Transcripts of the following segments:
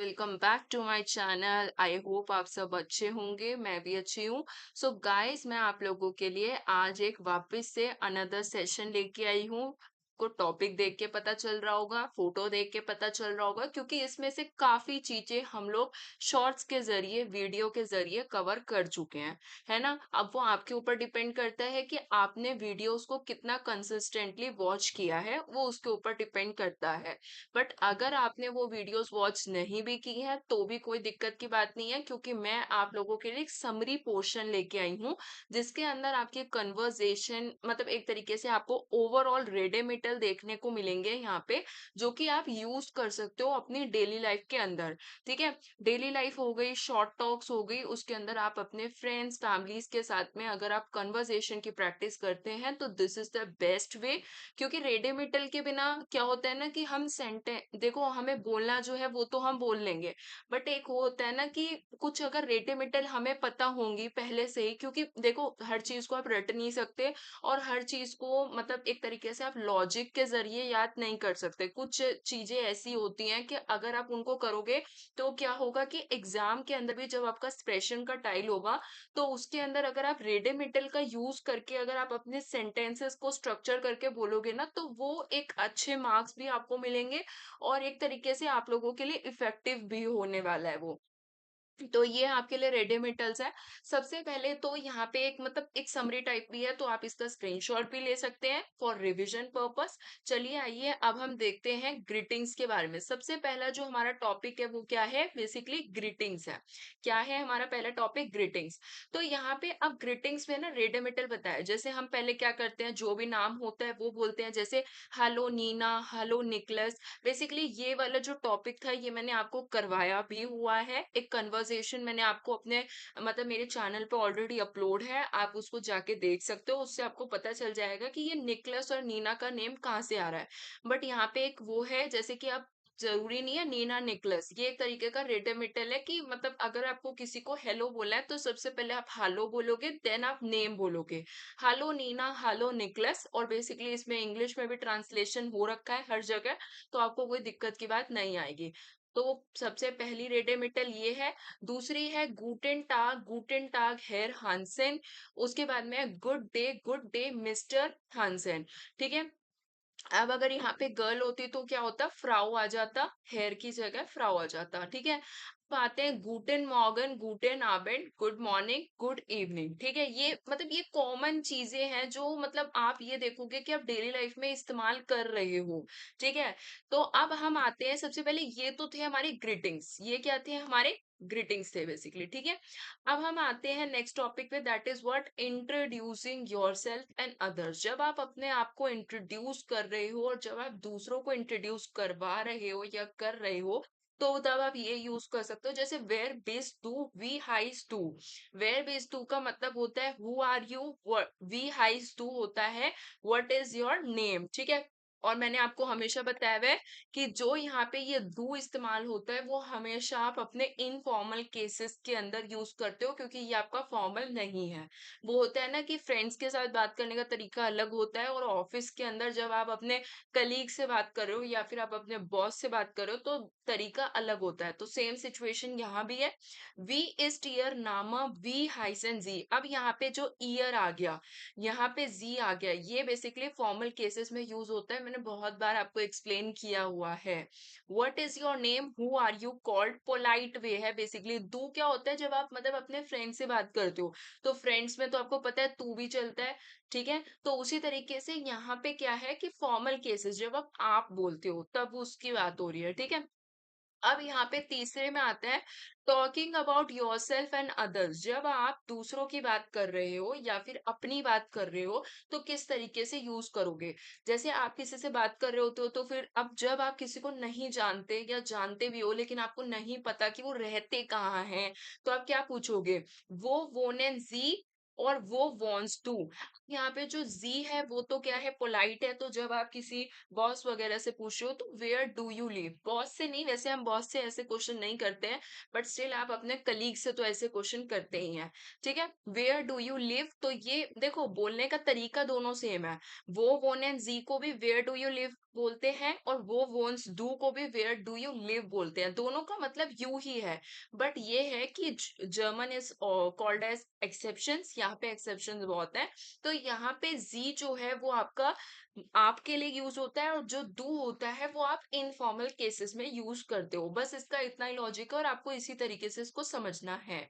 Welcome back to my channel. I hope आप सब अच्छे होंगे, मैं भी अच्छी हूँ। सो गाइस, मैं आप लोगों के लिए आज एक वापस से अनदर सेशन लेके आई हूँ। को टॉपिक देख के पता चल रहा होगा, फोटो देख के पता चल रहा होगा, क्योंकि इसमें से काफी चीजें हम लोग शॉर्ट्स के जरिए, वीडियो के जरिए कवर कर चुके हैं, है ना। अब वो आपके ऊपर डिपेंड करता है कि आपने वीडियोस को कितना कंसिस्टेंटली वॉच किया है, वो उसके ऊपर डिपेंड करता है। बट अगर आपने वो वीडियोस वॉच नहीं भी की है तो भी कोई दिक्कत की बात नहीं है, क्योंकि मैं आप लोगों के लिए एक समरी पोर्शन लेके आई हूँ, जिसके अंदर आपके कन्वर्सेशन, मतलब एक तरीके से आपको ओवरऑल रेडेमेटल देखने को मिलेंगे यहाँ पे, जो कि आप यूज कर सकते हो अपनी डेली लाइफ के अंदर। ठीक है, डेली लाइफ हो गई, शॉर्ट टॉक्स हो गई, उसके अंदर आप अपने फ्रेंड्स फैमिलीज के साथ में अगर आप कन्वर्सेशन की प्रैक्टिस करते हैं तो this is the best way. क्योंकि रेडिमेटल के बिना क्या होता है ना कि हम सेंटे देखो, हमें बोलना जो है वो तो हम बोल लेंगे, बट एक वो होता है ना कि कुछ अगर रेडिमेटल हमें पता होंगी पहले से ही, क्योंकि देखो हर चीज को आप रट नहीं सकते, और हर चीज को मतलब एक तरीके से आप लॉजिक के जरिए याद नहीं कर सकते। कुछ चीजें ऐसी होती हैं कि अगर आप उनको करोगे तो क्या होगा कि एग्जाम के अंदर भी जब आपका एक्सप्रेशन का टाइल होगा, तो उसके अंदर अगर आप रेडिमेटल का यूज करके अगर आप अपने सेंटेंसेस को स्ट्रक्चर करके बोलोगे ना, तो वो एक अच्छे मार्क्स भी आपको मिलेंगे, और एक तरीके से आप लोगों के लिए इफेक्टिव भी होने वाला है वो। तो ये आपके लिए रेडिमेटल्स है। सबसे पहले तो यहाँ पे एक मतलब एक समरी टाइप भी है, तो आप इसका स्क्रीनशॉट भी ले सकते हैं फॉर रिवीजन पर्पस। चलिए आइए अब हम देखते हैं ग्रीटिंग्स के बारे में। सबसे पहला जो हमारा टॉपिक है वो क्या है, बेसिकली ग्रीटिंग्स है। क्या है हमारा पहला टॉपिक, ग्रीटिंग्स। तो यहाँ पे अब ग्रीटिंग्स में ना रेडिमेटल बताया, जैसे हम पहले क्या करते हैं, जो भी नाम होता है वो बोलते हैं, जैसे hello Nina, hello Niklas. Basically ये वाला जो टॉपिक था ये मैंने आपको करवाया भी हुआ है, एक कन्वर्सेशन मैंने आपको अपने मतलब मेरे चैनल पे ऑलरेडी अपलोड है, आप उसको जाके देख सकते हो। उससे आपको पता चल जाएगा कि ये निकलस और नीना का नेम कहाँ से आ रहा है। बट यहाँ पे एक वो है, जैसे कि आप जरूरी नहीं है नीना निकलस, ये एक तरीके का रेडिमेटल है कि मतलब अगर आपको किसी को हेलो बोला है तो सबसे पहले आप हेलो बोलोगे, देन आप नेम बोलोगे। Hello Nina, hello Niklas. और बेसिकली इसमें इंग्लिश में भी ट्रांसलेशन हो रखा है हर जगह, तो आपको कोई दिक्कत की बात नहीं आएगी। तो सबसे पहली रेडिमेटल ये है। दूसरी है गूटेन टाग हेर हांसेन। उसके बाद में गुड डे मिस्टर हांसेन। ठीक है। अब अगर यहाँ पे गर्ल होती तो क्या होता, फ्राउ आ जाता, हेयर की जगह फ्राउ आ जाता। ठीक है। अब आते हैं गूटेन मॉर्गन, गूटेन आबेंड, गुड मॉर्निंग, गुड इवनिंग। ठीक है, ये मतलब ये कॉमन चीजें हैं जो मतलब आप ये देखोगे कि आप डेली लाइफ में इस्तेमाल कर रहे हो। ठीक है। तो अब हम आते हैं, सबसे पहले ये तो थे हमारी ग्रीटिंग्स, ये क्या थे हमारे ग्रीटिंग्स थे बेसिकली। ठीक है। अब हम आते हैं नेक्स्ट टॉपिक पे, that is what introducing yourself and others. जब आप अपने आप को इंट्रोड्यूस कर रहे हो और जब आप दूसरों को इंट्रोड्यूस करवा रहे हो या कर रहे हो, तो तब आप ये यूज कर सकते हो, जैसे वेयर बेस टू, वी हाइज टू। वेयर बेस टू का मतलब होता है हु आर यू, वी हाइज टू होता है व्हाट इज योर नेम। ठीक है। और मैंने आपको हमेशा बताया हुआ है कि जो यहाँ पे ये डू इस्तेमाल होता है वो हमेशा आप अपने इनफॉर्मल केसेस के अंदर यूज करते हो, क्योंकि ये आपका फॉर्मल नहीं है। वो होता है ना कि फ्रेंड्स के साथ बात करने का तरीका अलग होता है, और ऑफिस के अंदर जब आप अपने कलीग से बात कर रहे हो या फिर आप अपने बॉस से बात कर रहे हो तो तरीका अलग होता है। तो सेम सिचुएशन यहाँ भी है। वी इज ईयर नामा, वी हाइसन जी। अब यहाँ पे जो ईयर आ गया, यहाँ पे जी आ गया, ये बेसिकली फॉर्मल केसेस में यूज होता है, मैंने बहुत बार आपको एक्सप्लेन किया हुआ है। What is your name, who are you called, polite way है बेसिकली। डू क्या होता है, जब आप मतलब अपने फ्रेंड से बात करते हो तो फ्रेंड्स में तो आपको पता है तू भी चलता है। ठीक है। तो उसी तरीके से यहाँ पे क्या है कि फॉर्मल केसेस जब आप बोलते हो तब उसकी बात हो रही है। ठीक है। अब यहाँ पे तीसरे में आता है talking about yourself and others. जब आप दूसरों की बात कर रहे हो या फिर अपनी बात कर रहे हो तो किस तरीके से यूज करोगे। जैसे आप किसी से बात कर रहे होते हो तो फिर अब जब आप किसी को नहीं जानते या जानते भी हो लेकिन आपको नहीं पता कि वो रहते कहाँ हैं, तो आप क्या पूछोगे, वो वोनेन जी और वो वांट्स टू। यहाँ पे जो जी है वो तो क्या है, पोलाइट है। तो जब आप किसी बॉस वगैरह से पूछ रहे हो तो where do you live, boss से नहीं, वैसे हम बॉस से ऐसे क्वेश्चन नहीं करते हैं, बट स्टिल आप अपने कलीग से तो ऐसे क्वेश्चन करते ही हैं। ठीक है, वेयर डू यू लिव, तो ये देखो बोलने का तरीका दोनों सेम है। वो वोन एंड जी को भी वेयर डू यू लिव बोलते हैं, और वो वोन्स डू को भी वेयर डू यू लिव बोलते हैं। दोनों का मतलब यू ही है, बट ये है कि German is called as exceptions, यहाँ पे एक्सेप्शंस बहुत है। तो यहाँ पे जी जो है वो आपका आपके लिए यूज होता है, और जो डू होता है वो आप इनफॉर्मल केसेस में यूज करते हो। बस इसका इतना ही लॉजिक है, और आपको इसी तरीके से इसको समझना है।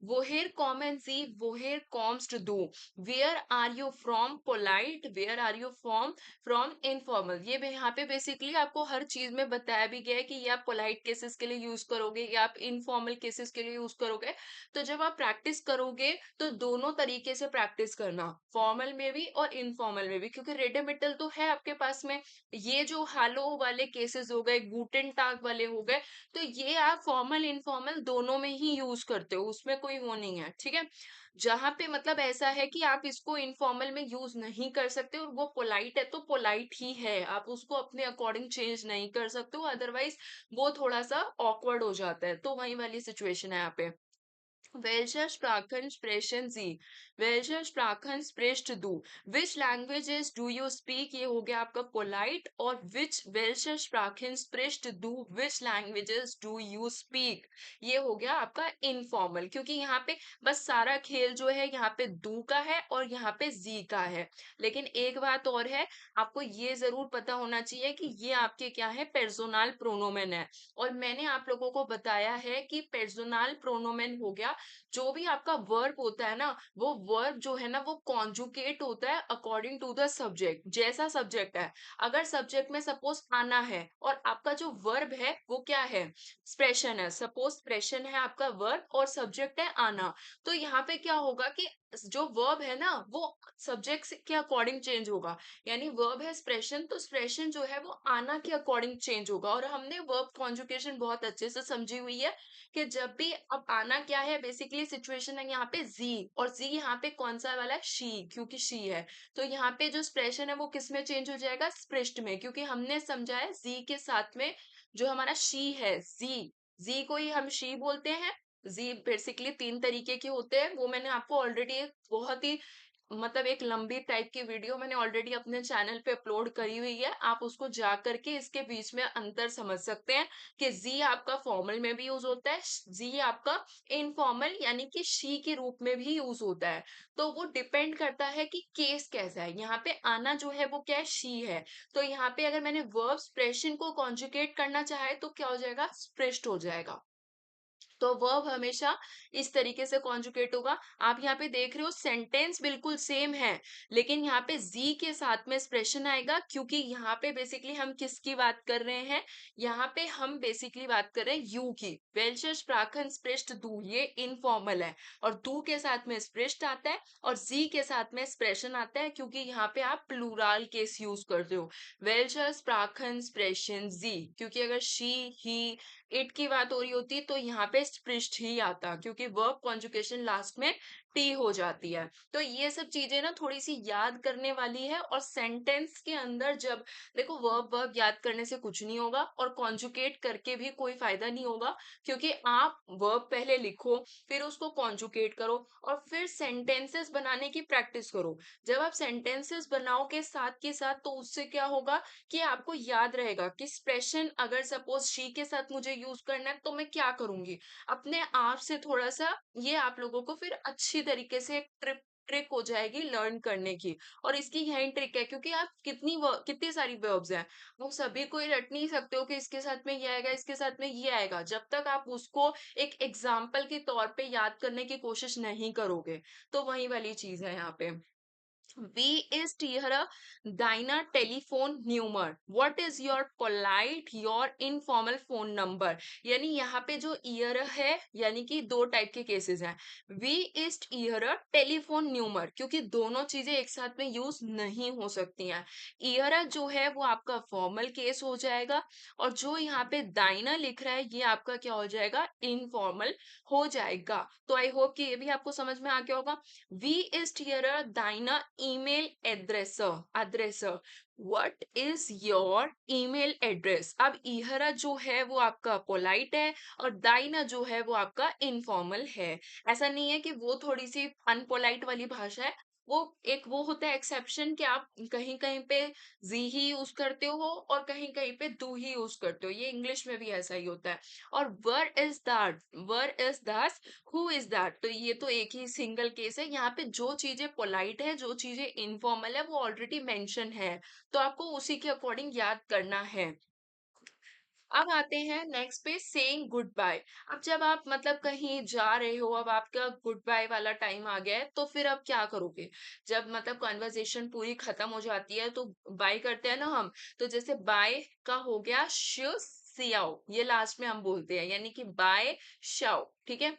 woher kommen Sie, woher kommst du, where are you from polite, where are you from informal। ये भी यहाँ पे बेसिकली आपको हर चीज में बताया भी गया है कि ये आप पोलाइट केसेस के लिए यूज करोगे या आप इनफॉर्मल केसेस के लिए यूज करोगे। तो जब आप प्रैक्टिस करोगे तो दोनों तरीके से प्रैक्टिस करना, फॉर्मल में भी और इनफॉर्मल में भी, क्योंकि रेडिमेटल तो है आपके पास में। ये जो हालो वाले केसेस हो गए, गूटन टाग वाले हो गए, तो ये आप फॉर्मल इनफॉर्मल दोनों में ही यूज करते हो, उसमें कोई वो नहीं है। ठीक है, जहां पे मतलब ऐसा है कि आप इसको इनफॉर्मल में यूज नहीं कर सकते और वो पोलाइट है तो पोलाइट ही है, आप उसको अपने अकॉर्डिंग चेंज नहीं कर सकते हो, अदरवाइज वो थोड़ा सा ऑकवर्ड हो जाता है। तो वही वाली सिचुएशन है यहाँ पे। Welcher Sprachen sprechen Sie? Welcher Sprachen sprichst du? Which languages do you speak? ये हो गया आपका polite। और welcher Sprachen sprichst du? Which languages do you speak? ये हो गया आपका informal, क्योंकि यहाँ पे बस सारा खेल जो है यहाँ पे do का है और यहाँ पे जी का है। लेकिन एक बात और है, आपको ये जरूर पता होना चाहिए कि ये आपके क्या है, पर्सोनल प्रोनोमेन है। और मैंने आप लोगों को बताया है कि पर्सोनल प्रोनोमेन हो गया, जो भी आपका वर्ब होता है ना, वो वर्ब जो है ना वो कॉन्जुकेट होता है अकॉर्डिंग टू द सब्जेक्ट। जैसा सब्जेक्ट है, अगर सब्जेक्ट में सपोज आना है और आपका जो वर्ब है वो क्या है, एक्सप्रेशन है, सपोज एक्सप्रेशन है आपका वर्ब और सब्जेक्ट है आना, तो यहाँ पे क्या होगा कि जो वर्ब है ना वो सब्जेक्ट के अकॉर्डिंग चेंज होगा। यानी वर्ब है एक्सप्रेशन, तो एक्सप्रेशन जो है वो आना के अकॉर्डिंग चेंज होगा। और हमने वर्ब कॉन्जुकेशन बहुत अच्छे से समझी हुई है कि जब भी अब आना क्या है, बेसिकली सिचुएशन है यहाँ पे जी, और जी यहाँ पे कौन सा वाला है, शी, क्योंकि शी है। तो यहाँ पे जो एक्सप्रेशन है वो किस में चेंज हो जाएगा, स्पृष्ट में, क्योंकि हमने समझा है जी के साथ में जो हमारा शी है, जी, जी को ही हम शी बोलते हैं। जी बेसिकली तीन तरीके के होते हैं, वो मैंने आपको ऑलरेडी एक बहुत ही मतलब एक लंबी टाइप की वीडियो मैंने ऑलरेडी अपने चैनल पे अपलोड करी हुई है, आप उसको जा करके इसके बीच में अंतर समझ सकते हैं कि जी आपका फॉर्मल में भी यूज होता है, जी आपका इनफॉर्मल यानी कि शी के रूप में भी यूज होता है। तो वो डिपेंड करता है कि केस कैसा है। यहाँ पे आना जो है वो क्या है, शी है। तो यहाँ पे अगर मैंने वर्ब एक्सप्रेशन को कॉन्जुगेट करना चाहे तो क्या हो जाएगा, स्प्रेष्ट हो जाएगा। तो वर्ब हमेशा इस तरीके से कॉन्जुगेट होगा। आप यहाँ पे देख रहे हो सेंटेंस बिल्कुल सेम है, लेकिन यहाँ पे जी के साथ में एक्सप्रेशन आएगा, क्योंकि यहाँ पे बेसिकली हम किसकी बात कर रहे हैं, यहाँ पे हम बेसिकली बात कर रहे हैं यू की। वेल्शर स्प्राखन स्प्रेष्ट दू, ये इनफॉर्मल है, और दू के साथ में स्प्रेष्ट आता है और जी के साथ में एक्सप्रेशन आता है, क्योंकि यहाँ पे आप प्लूरल केस यूज करते हो। वेल्शर स्प्राखन स्प्रेशन जी, क्योंकि अगर शी, ही, इट की बात हो रही होती तो यहाँ पे स्पृष्ट ही आता, क्योंकि वर्ब कॉन्जुगेशन लास्ट में टी हो जाती है। तो ये सब चीजें ना थोड़ी सी याद करने वाली है। और सेंटेंस के अंदर जब देखो, वर्ब वर्ब याद करने से कुछ नहीं होगा और कॉन्जुगेट करके भी कोई फायदा नहीं होगा, क्योंकि आप वर्ब पहले लिखो, फिर उसको कॉन्जुगेट करो और फिर सेंटेंसेस बनाने की प्रैक्टिस करो। जब आप सेंटेंसेस बनाओगे साथ के साथ, तो उससे क्या होगा कि आपको याद रहेगा कि एक्सप्रेशन अगर सपोज शी के साथ मुझे यूज करना है तो मैं क्या करूंगी। अपने आप से थोड़ा सा ये आप लोगों को फिर अच्छी तरीके से एक ट्रिक हो जाएगी लर्न करने की। और इसकी यही ट्रिक है, क्योंकि आप कितनी सारी वर्ब्स हैं, वो सभी को ही रट नहीं सकते हो कि इसके साथ में ये आएगा, इसके साथ में ये आएगा, जब तक आप उसको एक एग्जाम्पल के तौर पे याद करने की कोशिश नहीं करोगे। तो वही वाली चीज है यहाँ पे। Wie ist Ihre deiner Telefonnummer? What is your polite, your informal phone number? यानी यहाँ पे जो ईयर है, यानी कि दो टाइप के केसेस हैं। वी इस्ट ईयर टेलीफोन न्यूमर, क्योंकि दोनों चीजें एक साथ में यूज नहीं हो सकती हैं। ईयर जो है वो आपका फॉर्मल केस हो जाएगा, और जो यहाँ पे दाइना लिख रहा है ये आपका क्या हो जाएगा, इनफॉर्मल हो जाएगा। तो आई होप कि ये भी आपको समझ में आ गया होगा। Wie ist Ihre deine E-Mail-Adresse? Adresse. What is your email address? अब इहरा जो है वो आपका पोलाइट है, और दाइना जो है वो आपका इनफॉर्मल है। ऐसा नहीं है कि वो थोड़ी सी अनपोलाइट वाली भाषा है। वो एक वो होता है एक्सेप्शन कि आप कहीं कहीं पे जी ही यूज करते हो और कहीं कहीं पे दू ही यूज करते हो। ये इंग्लिश में भी ऐसा ही होता है। और वर इज दैट, वर इज दैट, हु इज दैट, तो ये तो एक ही सिंगल केस है। यहाँ पे जो चीजें पोलाइट है, जो चीजें इनफॉर्मल है, वो ऑलरेडी मेंशन है, तो आपको उसी के अकॉर्डिंग याद करना है। अब आते हैं नेक्स्ट पे, सेइंग गुड बाय। अब जब आप मतलब कहीं जा रहे हो, अब आपका गुड बाय वाला टाइम आ गया है, तो फिर अब क्या करोगे? जब मतलब कन्वर्सेशन पूरी खत्म हो जाती है तो बाय करते हैं ना हम। तो जैसे बाय का हो गया श सियाओ, ये लास्ट में हम बोलते हैं, यानी कि बाय शाओ, ठीक है।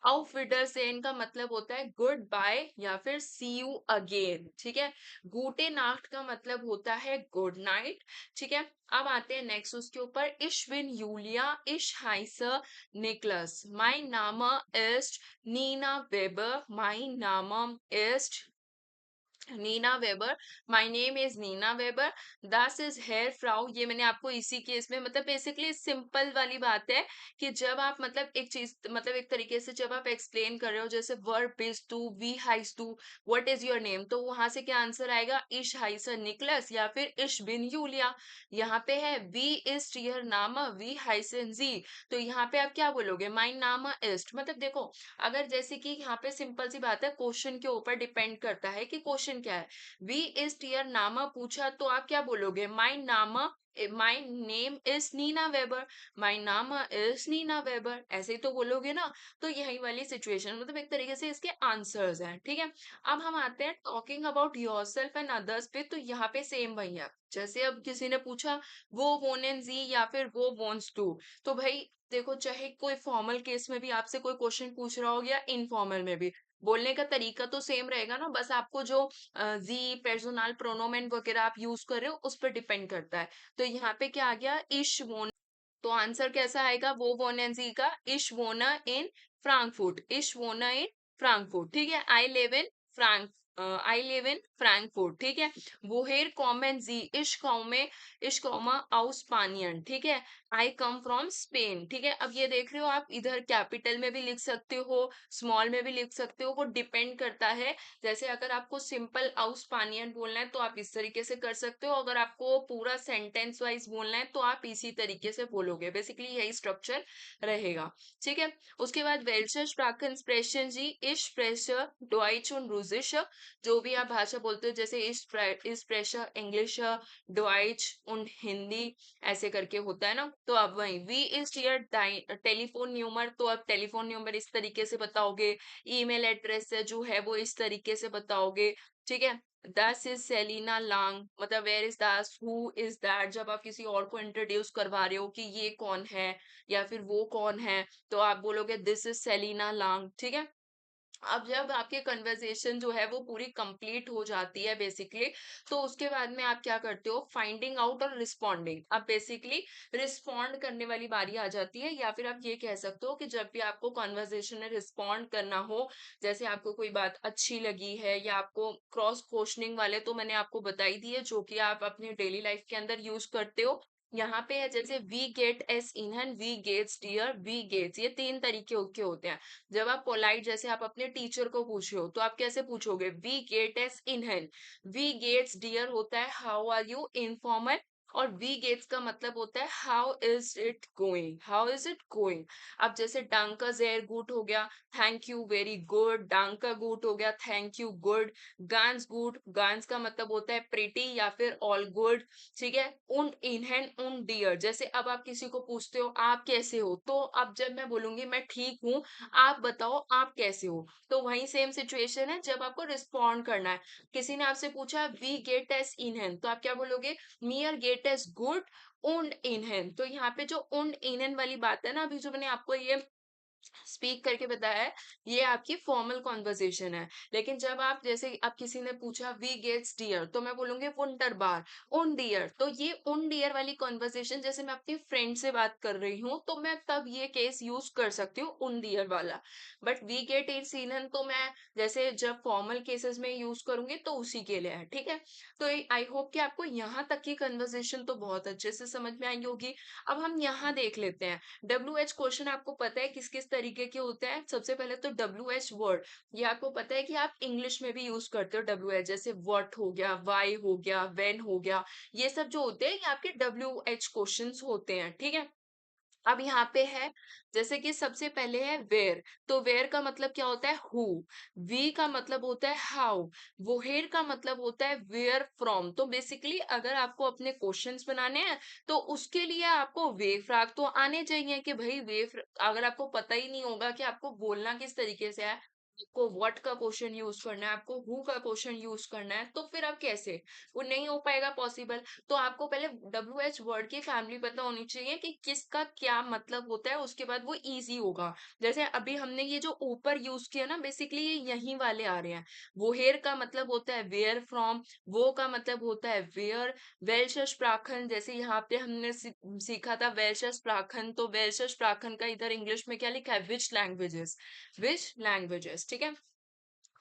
auf Wiedersehen का मतलब होता है गुड बाय या फिर सी यू अगेन, ठीक है। गूटे नाफ्ट का मतलब होता है गुड नाइट, ठीक है। अब आते हैं नेक्स्ट उसके ऊपर, ich bin Julia, ich heiße Niklas, mein Name ist Nina Weber, mein Name ist Nina Weber, my name is Nina Weber, दस इज हेयर फ्राउ। ये मैंने आपको इसी केस में मतलब बेसिकली सिंपल वाली बात है कि जब आप मतलब एक चीज मतलब एक तरीके से जब आप एक्सप्लेन कर रहे हो, जैसे वर्ब इज टू, वी हाइस टू, व्हाट इज योर नेम, तो वहां से क्या आंसर आएगा, इश हाइस निकलस या फिर इश बिन यूलिया। यहाँ पे है वी इज टीयर नामा, वी हाइसन जी, तो यहाँ पे आप क्या बोलोगे, माई नामा इस्ट। मतलब देखो, अगर जैसे कि यहाँ पे सिंपल सी बात है, क्वेश्चन के ऊपर डिपेंड करता है कि क्वेश्चन क्या है। वी इज टीयर नामा पूछा तो आप क्या बोलोगे, माई नामा, my name is Nina Weber, माई नामा इज नीना वेबर, ऐसे ही तो बोलोगे ना। तो यही वाली सिचुएशन, मतलब एक तरीके से इसके आंसर्स हैं, ठीक है। अब हम आते हैं talking about yourself and others पे, तो यहाँ पे सेम वही है। जैसे अब किसी ने पूछा वो वोन जी या फिर वो वोन्स टू, तो भाई देखो, चाहे कोई फॉर्मल केस में भी आपसे कोई क्वेश्चन पूछ रहा हो या इनफॉर्मल में भी, बोलने का तरीका तो सेम रहेगा ना, बस आपको जो जी पर्सोनल प्रोनोमेन वगैरह आप यूज कर रहे हो उस पर डिपेंड करता है। तो यहाँ पे क्या आ गया, इश वोन, तो आंसर कैसा आएगा, वो वोन जी का, इश वोना इन फ्रैंकफर्ट, इश वोना इन फ्रैंकफर्ट, ठीक है। I live in Frank, I live in Frankfurt, ठीक है। वोहेर कॉमन जी, इश कॉमा आउस पानियन, ठीक है। आई कम फ्रॉम स्पेन, ठीक है। अब ये देख रहे हो आप, इधर कैपिटल में भी लिख सकते हो, स्मॉल में भी लिख सकते हो, वो डिपेंड करता है। जैसे अगर आपको सिंपल आउस पानियन बोलना है तो आप इस तरीके से कर सकते हो, अगर आपको पूरा सेंटेंस वाइज बोलना है तो आप इसी तरीके से बोलोगे। बेसिकली यही स्ट्रक्चर रहेगा, ठीक है। उसके बाद वेल्शर स्प्राकन स्प्रेशन जी, इश प्रेशर डॉइच und रूसिश, जो भी आप भाषा बोलते हो, जैसे इस pressure English, Deutsche und Hindi, ऐसे करके होता है ना। तो अब वही वी इज टीयर टेलीफोन न्यूमर, तो अब टेलीफोन न्यूमर इस तरीके से बताओगे, ईमेल एड्रेस जो है वो इस तरीके से बताओगे, ठीक है। दस इज सेलिना लांग, मतलब वेयर इज दस, हु इज दैट, जब आप किसी और को इंट्रोड्यूस करवा रहे हो कि ये कौन है या फिर वो कौन है, तो आप बोलोगे दिस इज सेलिना लांग, ठीक है। अब जब आपकी कन्वर्सेशन जो है वो पूरी कंप्लीट हो जाती है बेसिकली, तो उसके बाद में आप क्या करते हो, फाइंडिंग आउट और रिस्पॉन्डिंग। अब बेसिकली रिस्पॉन्ड करने वाली बारी आ जाती है, या फिर आप ये कह सकते हो कि जब भी आपको कन्वर्सेशन में रिस्पॉन्ड करना हो, जैसे आपको कोई बात अच्छी लगी है या आपको क्रॉस क्वेश्चनिंग वाले तो मैंने आपको बताई दी है, जो कि आप अपने डेली लाइफ के अंदर यूज करते हो। यहाँ पे है जैसे वी गेट एस इन, वी गेट्स डियर, वी गेट्स, ये तीन तरीके के होते हैं। जब आप पोलाइट, जैसे आप अपने टीचर को पूछ रहे हो तो आप कैसे पूछोगे, वी गेट एस इन हैंड, वी गेट्स डियर होता है हाउ आर यू इनफॉर्मल, और वी गेट्स का मतलब होता है how is it going, how is it going. अब जैसे डांका जेर गुड हो गया, थैंक यू वेरी गुड, डांका गुड हो गया, थैंक यू गुड, गांस गुड, गांस का मतलब होता है प्रिटी या फिर ऑल गुड, ठीक है। उन इनहेन उन डियर, जैसे अब आप किसी को पूछते हो आप कैसे हो, तो अब जब मैं बोलूंगी मैं ठीक हूँ, आप बताओ आप कैसे हो, तो वही सेम सिचुएशन है जब आपको रिस्पॉन्ड करना है। किसी ने आपसे पूछा वी गेट एस इनहेन, तो आप क्या बोलोगे, मियर गेट एस गुड und इनहेन। तो यहाँ पे जो und इनहेन वाली बात है ना, अभी जो मैंने आपको ये स्पीक करके बताया है, ये आपकी फॉर्मल कॉन्वर्सेशन है। लेकिन जब आप जैसे अब किसी ने पूछा वी गेट्स डियर, तो मैं बोलूंगी वुंडरबार उन डियर। तो ये उन डियर वाली कॉन्वर्सेशन जैसे मैं अपनी फ्रेंड से बात कर रही हूँ, तो मैं तब ये केस यूज कर सकती हूँ उन डियर वाला। But we get it seinen तो मैं जैसे जब फॉर्मल केसेस में यूज करूंगी तो उसी के लिए है, ठीक है। तो आई होप कि आपको यहाँ तक की कन्वर्सेशन तो बहुत अच्छे से समझ में आई होगी। अब हम यहाँ देख लेते हैं WH क्वेश्चन। आपको पता है किस किस तरीके के होते हैं? सबसे पहले तो WH वर्ड, ये आपको पता है कि आप इंग्लिश में भी यूज करते हो WH, जैसे व्हाट हो गया, वाई हो गया, व्हेन हो गया, ये सब जो होते हैं ये आपके WH क्वेश्चंस होते हैं, ठीक है। अब यहाँ पे है जैसे कि सबसे पहले है वेयर, तो वेयर का मतलब क्या होता है हु, वी का मतलब होता है हाउ, वोहेर का मतलब होता है वेयर फ्रॉम। तो बेसिकली अगर आपको अपने क्वेश्चंस बनाने हैं तो उसके लिए आपको वे फ्रैग तो आने चाहिए कि भाई अगर आपको पता ही नहीं होगा कि आपको बोलना किस तरीके से है, आपको व्हाट का क्वेश्चन यूज करना है, आपको हु का क्वेश्चन यूज करना है, तो फिर आप कैसे, वो नहीं हो पाएगा पॉसिबल। तो आपको पहले WH वर्ड की फैमिली पता होनी चाहिए कि किसका क्या मतलब होता है, उसके बाद वो इजी होगा। जैसे अभी हमने ये जो ऊपर यूज किया ना, बेसिकली ये यही वाले आ रहे हैं। वो हेयर का मतलब होता है वेयर फ्रॉम, वो का मतलब होता है वेयर, वेल्शस प्राखन, जैसे यहाँ पे हमने सीखा था वेल्शस प्राखन, तो वेल्शस प्राखन का इधर इंग्लिश में क्या लिखा है, विच लैंग्वेजेस, ठीक है।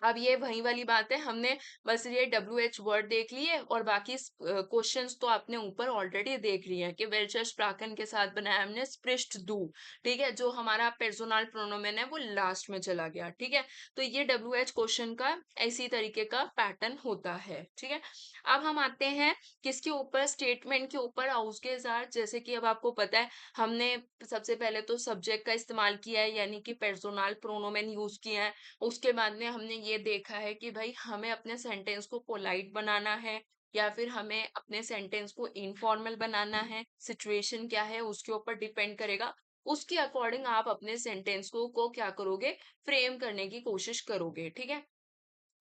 अब ये वही वाली बात है, हमने बस ये WH वर्ड देख लिए और बाकी क्वेश्चंस तो आपने ऊपर ऑलरेडी देख लिए हैं कि वेल्चर प्राकन के साथ बनाया हमने स्पृष्ट दू, ठीक है। जो हमारा पर्सोनल प्रोनोमेन है वो लास्ट में चला गया, ठीक है। तो ये WH क्वेश्चन का इसी तरीके का पैटर्न होता है, ठीक है। अब हम आते हैं किसके ऊपर, स्टेटमेंट के ऊपर उसके साथ। जैसे कि अब आपको पता है हमने सबसे पहले तो सब्जेक्ट का इस्तेमाल किया है, यानी कि पर्सोनल प्रोनोमेन यूज किया है। उसके बाद में हमने ये देखा है कि भाई हमें अपने सेंटेंस को पोलाइट बनाना है या फिर हमें अपने सेंटेंस को इनफॉर्मल बनाना है, सिचुएशन क्या है उसके ऊपर डिपेंड करेगा। उसके अकॉर्डिंग आप अपने सेंटेंस को क्या करोगे, फ्रेम करने की कोशिश करोगे, ठीक है।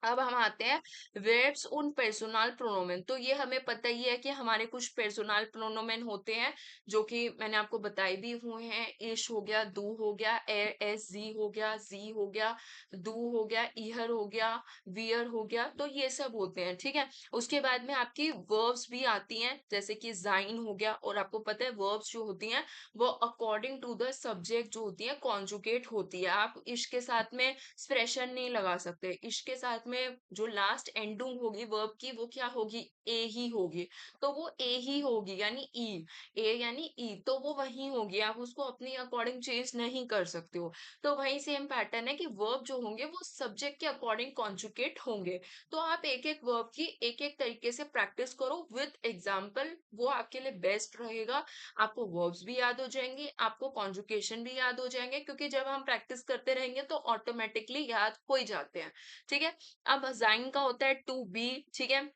अब हम आते हैं verbs उन पर्सोनल प्रोनोमेन। तो ये हमें पता ही है कि हमारे कुछ पर्सोनल प्रोनोमेन होते हैं जो कि मैंने आपको बताए भी हुए हैं। इश हो गया, दू हो गया, एस जी हो गया, जी हो गया, दू हो गया, इहर हो गया, वियर हो गया, तो ये सब होते हैं, ठीक है। उसके बाद में आपकी वर्ब्स भी आती हैं, जैसे कि जाइन हो गया। और आपको पता है वर्ब्स जो होती हैं वो अकॉर्डिंग टू द सब्जेक्ट जो होती है कॉन्जुगेट होती है। आप इश के साथ में एक्सप्रेशन नहीं लगा सकते, इसके साथ में जो लास्ट एंडिंग होगी वर्ब की वो क्या होगी, ए ही होगी। तो वो ए ही होगी, यानी ई, ए यानी ई, तो वो वही होगी, आप उसको अपनी अकॉर्डिंग चेंज नहीं कर सकते हो। तो वही सेम पैटर्न है कि वर्ब जो होंगे वो सब्जेक्ट के अकॉर्डिंग कॉन्जुगेट होंगे। तो आप एक एक वर्ब की एक एक तरीके से प्रैक्टिस करो विद एग्जाम्पल, वो आपके लिए बेस्ट रहेगा। आपको वर्ब्स भी याद हो जाएंगे, आपको कॉन्जुगेशन भी याद हो जाएंगे, क्योंकि जब हम प्रैक्टिस करते रहेंगे तो ऑटोमेटिकली याद हो ही जाते हैं, ठीक है। अब जाइन का होता है टू बी, ठीक है।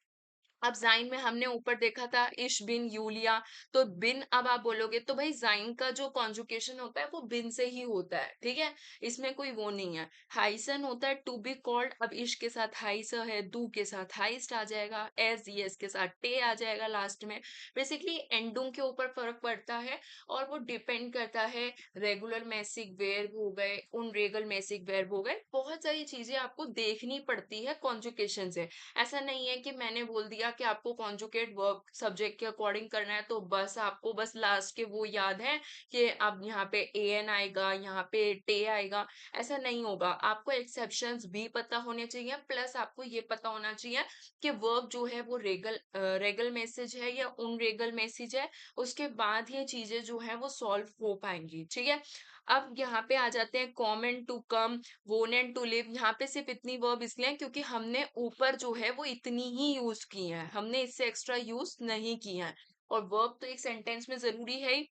अब जाइन में हमने ऊपर देखा था इश बिन यूलिया, तो बिन अब आप बोलोगे तो भाई जाइन का जो कॉन्जुकेशन होता है वो बिन से ही होता है, ठीक है। इसमें कोई वो नहीं है। हाइसन होता है टू बी कॉल्ड, अब इश के साथ हाइस है, दू के साथ हाइस्ट आ जाएगा, एस यस के साथ टे आ जाएगा लास्ट में। बेसिकली एंडों के ऊपर फर्क पड़ता है और वो डिपेंड करता है, रेगुलर मैसिक वर्ब हो गए, उन रेगुलर मैसिक वर्ब हो गए, बहुत सारी चीजें आपको देखनी पड़ती है कॉन्जुकेशन से। ऐसा नहीं है कि मैंने बोल दिया कि आपको कॉन्जुगेट वर्ब सब्जेक्ट के अकॉर्डिंग करना है तो बस आपको बस लास्ट के वो याद है कि अब यहाँ पे एन आएगा, यहाँ पे टे आएगा। ऐसा नहीं होगा, आपको एक्सेप्शंस भी पता होने चाहिए, प्लस आपको ये पता होना चाहिए कि वर्ब जो है वो रेगल मैसेज है या उन रेगल मैसेज है। उसके बाद ये चीजें जो है वो सॉल्व हो पाएंगी, ठीक है। अब यहाँ पे आ जाते हैं कॉमन, टू कम, वोन एंड टू लिव। यहाँ पे सिर्फ इतनी वर्ब इसलिए हैं क्योंकि हमने ऊपर जो है वो इतनी ही यूज की है, हमने इससे एक्स्ट्रा यूज नहीं की है। और वर्ब तो एक सेंटेंस में ज़रूरी है ही।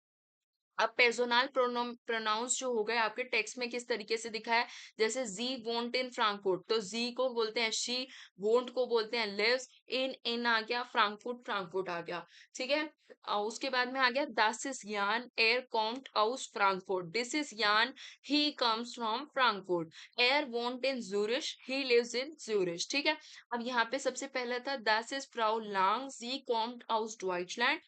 अब पर्सोनल प्रोनाउंस जो हो गए आपके टेक्स्ट में किस तरीके से दिखा है, जैसे जी वोंट इन फ्रैंकफर्ट, तो जी को बोलते हैं शी, वोंट को बोलते हैं लिव्स, इन आ गया, फ्रैंकफर्ट फ्रैंकफर्ट आ गया। ठीक है। उसके बाद में आ गया दस इज यान एयर कॉम्ड आउस Frankfurt, this is Jan he comes from Frankfurt, एयर वोंट इन Zurich, he lives in Zurich. ठीक है। अब यहाँ पे सबसे पहला था दस इज फ्राउ लांग, जी कॉम्ड आउस डॉइचलैंड,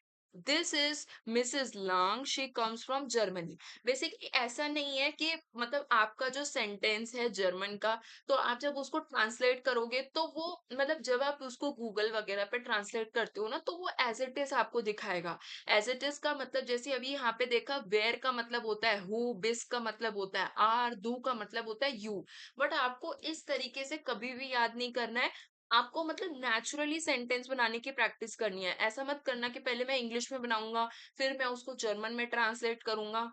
this is Mrs Lang, she comes from Germany. Basically ऐसा नहीं है कि मतलब आपका जो सेंटेंस है जर्मन का, तो आप जब उसको ट्रांसलेट करोगे तो वो मतलब जब आप उसको गूगल वगैरह पे ट्रांसलेट करते हो ना, तो वो एज इट इज आपको दिखाएगा। एज इट इज का मतलब जैसे अभी यहाँ पे देखा, वेयर का मतलब होता है हु, बिस का मतलब होता है आर, दू का मतलब होता है यू। बट आपको इस तरीके से कभी भी याद नहीं करना है। आपको मतलब नेचुरली सेंटेंस बनाने की प्रैक्टिस करनी है। ऐसा मत करना कि पहले मैं इंग्लिश में बनाऊंगा, फिर मैं उसको जर्मन में ट्रांसलेट करूंगा,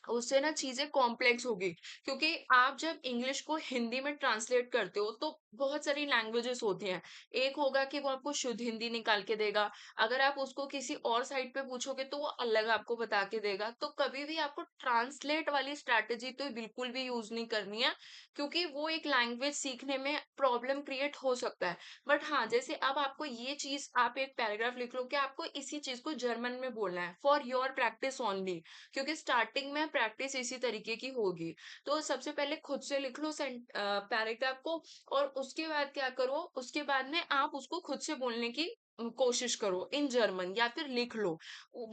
उससे ना चीजें कॉम्प्लेक्स होगी। क्योंकि आप जब इंग्लिश को हिंदी में ट्रांसलेट करते हो तो बहुत सारी लैंग्वेजेस होती हैं। एक होगा कि वो आपको शुद्ध हिंदी निकाल के देगा, अगर आप उसको किसी और साइट पे पूछोगे तो वो अलग आपको बता के देगा। तो कभी भी आपको ट्रांसलेट वाली स्ट्रैटेजी तो बिल्कुल भी यूज नहीं करनी है, क्योंकि वो एक लैंग्वेज सीखने में प्रॉब्लम क्रिएट हो सकता है। बट हाँ, जैसे अब आपको ये चीज, आप एक पैराग्राफ लिख लो कि आपको इसी चीज को जर्मन में बोलना है फॉर योर प्रैक्टिस ओनली, क्योंकि स्टार्टिंग में प्रैक्टिस इसी तरीके की होगी। तो सबसे पहले खुद से लिख लो पैराग्राफ को, और उसके बाद क्या करो, उसके बाद में आप उसको खुद से बोलने की कोशिश करो इन जर्मन, या फिर लिख लो।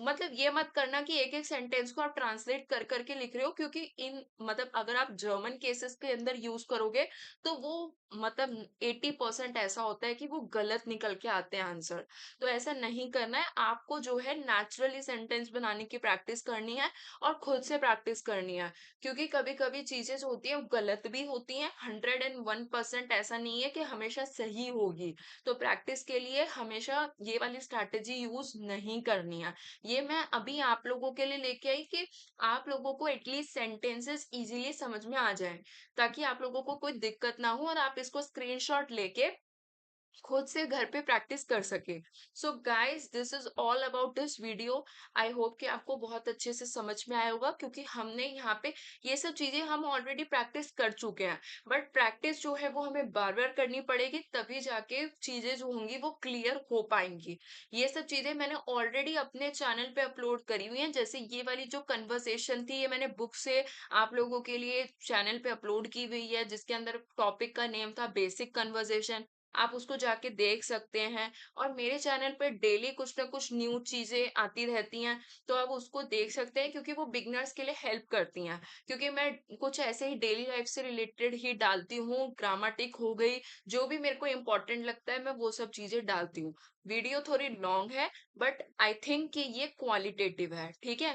मतलब ये मत करना कि एक एक सेंटेंस को आप ट्रांसलेट कर करके लिख रहे हो, क्योंकि इन मतलब अगर आप जर्मन केसेस के अंदर यूज करोगे तो वो मतलब 80% ऐसा होता है कि वो गलत निकल के आते हैं आंसर। तो ऐसा नहीं करना है, आपको जो है नेचुरली सेंटेंस बनाने की प्रैक्टिस करनी है, और खुद से प्रैक्टिस करनी है। क्योंकि कभी कभी चीजें जो होती है वो गलत भी होती हैं, 101% ऐसा नहीं है कि हमेशा सही होगी। तो प्रैक्टिस के लिए हमेशा ये वाली स्ट्रैटेजी यूज नहीं करनी है। ये मैं अभी आप लोगों के लिए लेके आई कि आप लोगों को एटलीस्ट सेंटेंसेस इजीली समझ में आ जाए, ताकि आप लोगों को कोई दिक्कत ना हो और आप इसको स्क्रीनशॉट लेके खुद से घर पे प्रैक्टिस कर सके। So guys, this is all about this video. I hope कि आपको बहुत अच्छे से समझ में आया होगा, क्योंकि हमने यहाँ पे ये सब चीजें हम ऑलरेडी प्रैक्टिस कर चुके हैं। बट प्रैक्टिस जो है वो हमें बार बार करनी पड़ेगी, तभी जाके चीजें जो होंगी वो क्लियर हो पाएंगी। ये सब चीजें मैंने ऑलरेडी अपने चैनल पे अपलोड करी हुई हैं। जैसे ये वाली जो कन्वर्सेशन थी, ये मैंने बुक से आप लोगों के लिए चैनल पे अपलोड की हुई है, जिसके अंदर टॉपिक का नेम था बेसिक कन्वर्सेशन। आप उसको जाके देख सकते हैं। और मेरे चैनल पे डेली कुछ ना कुछ न्यू चीजें आती रहती हैं, तो आप उसको देख सकते हैं, क्योंकि वो बिगनर्स के लिए हेल्प करती हैं। क्योंकि मैं कुछ ऐसे ही डेली लाइफ से रिलेटेड ही डालती हूँ, ग्रामेटिक हो गई, जो भी मेरे को इम्पोर्टेंट लगता है मैं वो सब चीजें डालती हूँ। वीडियो थोड़ी लॉन्ग है, बट आई थिंक कि ये क्वालिटेटिव है। ठीक है,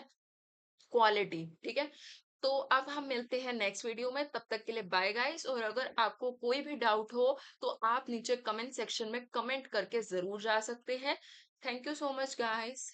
क्वालिटी। ठीक है। तो अब हम मिलते हैं नेक्स्ट वीडियो में, तब तक के लिए बाय गाइस। और अगर आपको कोई भी डाउट हो तो आप नीचे कमेंट सेक्शन में कमेंट करके जरूर जा सकते हैं। Thank you so much guys.